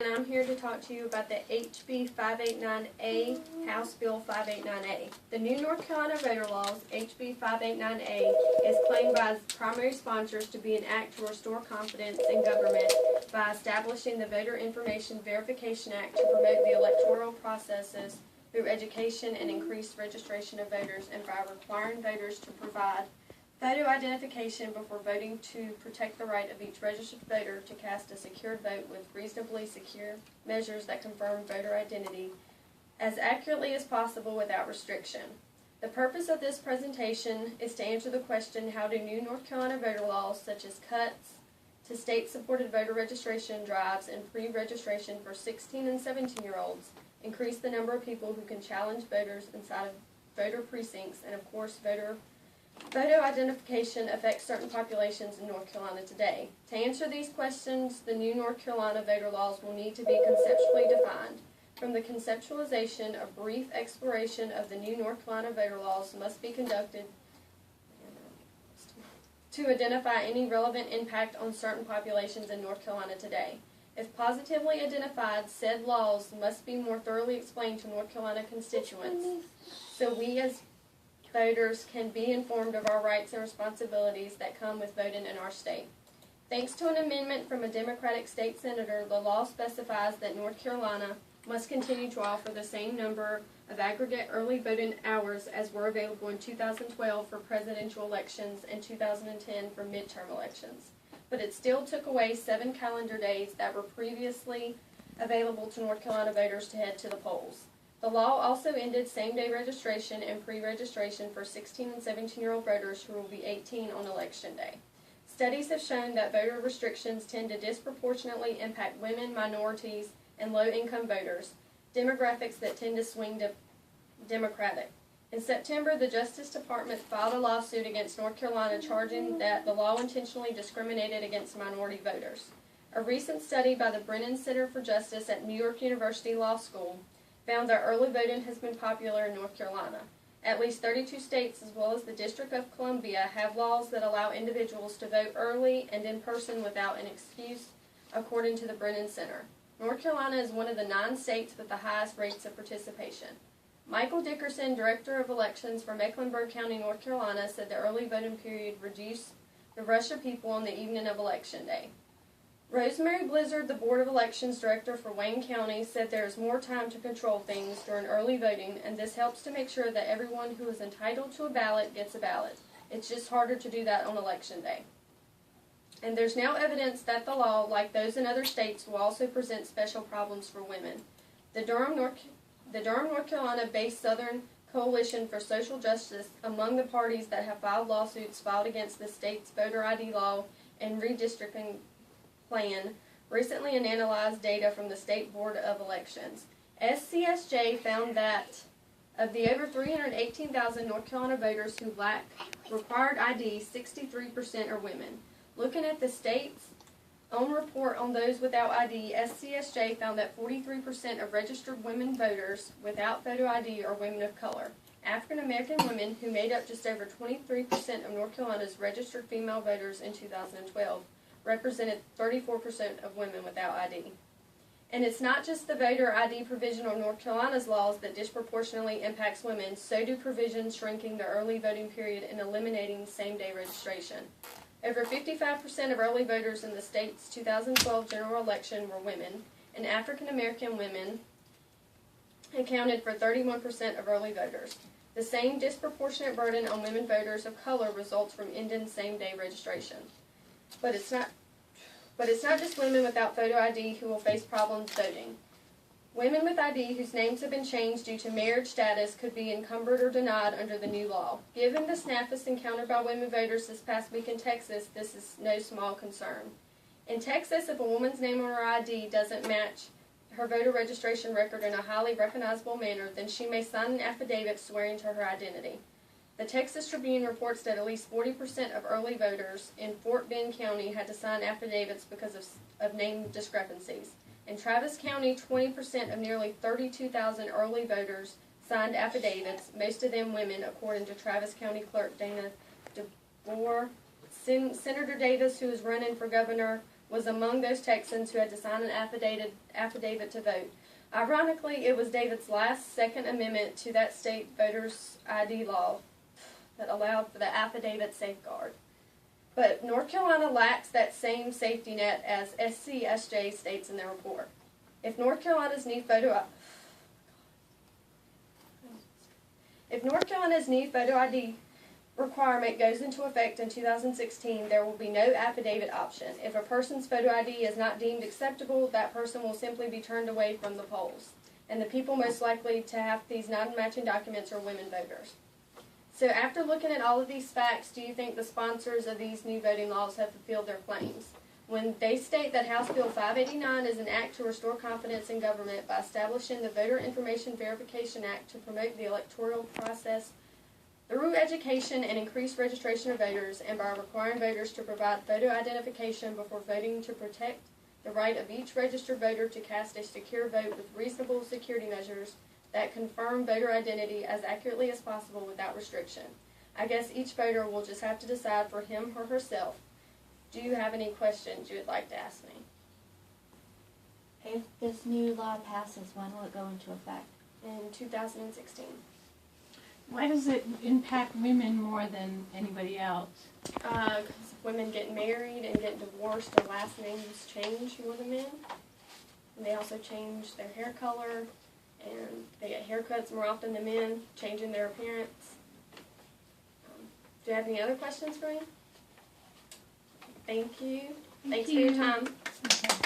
And I'm here to talk to you about the HB 589A, House Bill 589A. The new North Carolina voter laws, HB 589A, is claimed by its primary sponsors to be an act to restore confidence in government by establishing the Voter Information Verification Act to promote the electoral processes through education and increased registration of voters, and by requiring voters to provide photo identification before voting to protect the right of each registered voter to cast a secured vote with reasonably secure measures that confirm voter identity as accurately as possible without restriction. The purpose of this presentation is to answer the question, how do new North Carolina voter laws such as cuts to state-supported voter registration drives and pre-registration for 16 and 17-year-olds increase the number of people who can challenge voters inside of voter precincts, and of course Photo identification affects certain populations in North Carolina today. To answer these questions, the new North Carolina voter laws will need to be conceptually defined. From the conceptualization, a brief exploration of the new North Carolina voter laws must be conducted to identify any relevant impact on certain populations in North Carolina today. If positively identified, said laws must be more thoroughly explained to North Carolina constituents, so we as voters can be informed of our rights and responsibilities that come with voting in our state. Thanks to an amendment from a Democratic state senator, the law specifies that North Carolina must continue to offer the same number of aggregate early voting hours as were available in 2012 for presidential elections and 2010 for midterm elections. But it still took away 7 calendar days that were previously available to North Carolina voters to head to the polls. The law also ended same-day registration and pre-registration for 16 and 17-year-old voters who will be 18 on Election Day. Studies have shown that voter restrictions tend to disproportionately impact women, minorities, and low-income voters, demographics that tend to swing Democratic. In September, the Justice Department filed a lawsuit against North Carolina charging that the law intentionally discriminated against minority voters. A recent study by the Brennan Center for Justice at New York University Law School found that early voting has been popular in North Carolina. At least 32 states, as well as the District of Columbia, have laws that allow individuals to vote early and in person without an excuse, according to the Brennan Center. North Carolina is one of the 9 states with the highest rates of participation. Michael Dickerson, Director of Elections for Mecklenburg County, North Carolina, said the early voting period reduced the rush of people on the evening of Election Day. Rosemary Blizzard, the Board of Elections Director for Wayne County, said there is more time to control things during early voting, and this helps to make sure that everyone who is entitled to a ballot gets a ballot. It's just harder to do that on Election Day. And there's now evidence that the law, like those in other states, will also present special problems for women. The Durham, North Carolina-based Southern Coalition for Social Justice, among the parties that have filed lawsuits filed against the state's voter ID law and redistricting plan, recently analyzed data from the State Board of Elections. SCSJ found that of the over 318,000 North Carolina voters who lack required ID, 63% are women. Looking at the state's own report on those without ID, SCSJ found that 43% of registered women voters without photo ID are women of color. African American women, who made up just over 23% of North Carolina's registered female voters in 2012, represented 34% of women without ID. And it's not just the voter ID provision on North Carolina's laws that disproportionately impacts women, so do provisions shrinking the early voting period and eliminating same-day registration. Over 55% of early voters in the state's 2012 general election were women, and African American women accounted for 31% of early voters. The same disproportionate burden on women voters of color results from ending same-day registration. But it's not just women without photo ID who will face problems voting. Women with ID whose names have been changed due to marriage status could be encumbered or denied under the new law. Given the snaffus encountered by women voters this past week in Texas, this is no small concern. In Texas, if a woman's name on her ID doesn't match her voter registration record in a highly recognizable manner, then she may sign an affidavit swearing to her identity. The Texas Tribune reports that at least 40% of early voters in Fort Bend County had to sign affidavits because of name discrepancies. In Travis County, 20% of nearly 32,000 early voters signed affidavits, most of them women, according to Travis County Clerk Dana DeBoer. Senator Davis, who is running for governor, was among those Texans who had to sign an affidavit to vote. Ironically, it was David's last Second Amendment to that state voters' ID law that allowed for the affidavit safeguard. But North Carolina lacks that same safety net as SCSJ states in their report. If North Carolina's new photo ID requirement goes into effect in 2016, there will be no affidavit option. If a person's photo ID is not deemed acceptable, that person will simply be turned away from the polls. And the people most likely to have these non-matching documents are women voters. So after looking at all of these facts, do you think the sponsors of these new voting laws have fulfilled their claims? When they state that House Bill 589 is an act to restore confidence in government by establishing the Voter Information Verification Act to promote the electoral process through education and increased registration of voters, and by requiring voters to provide photo identification before voting to protect the right of each registered voter to cast a secure vote with reasonable security measures that confirm voter identity as accurately as possible without restriction. I guess each voter will just have to decide for him or herself. Do you have any questions you would like to ask me? If this new law passes, when will it go into effect? In 2016. Why does it impact women more than anybody else? Because women get married and get divorced, their last names change more than men. And they also change their hair color, and they get haircuts more often than men, changing their appearance. Do you have any other questions for me? Thank you. Thanks for your time. Okay.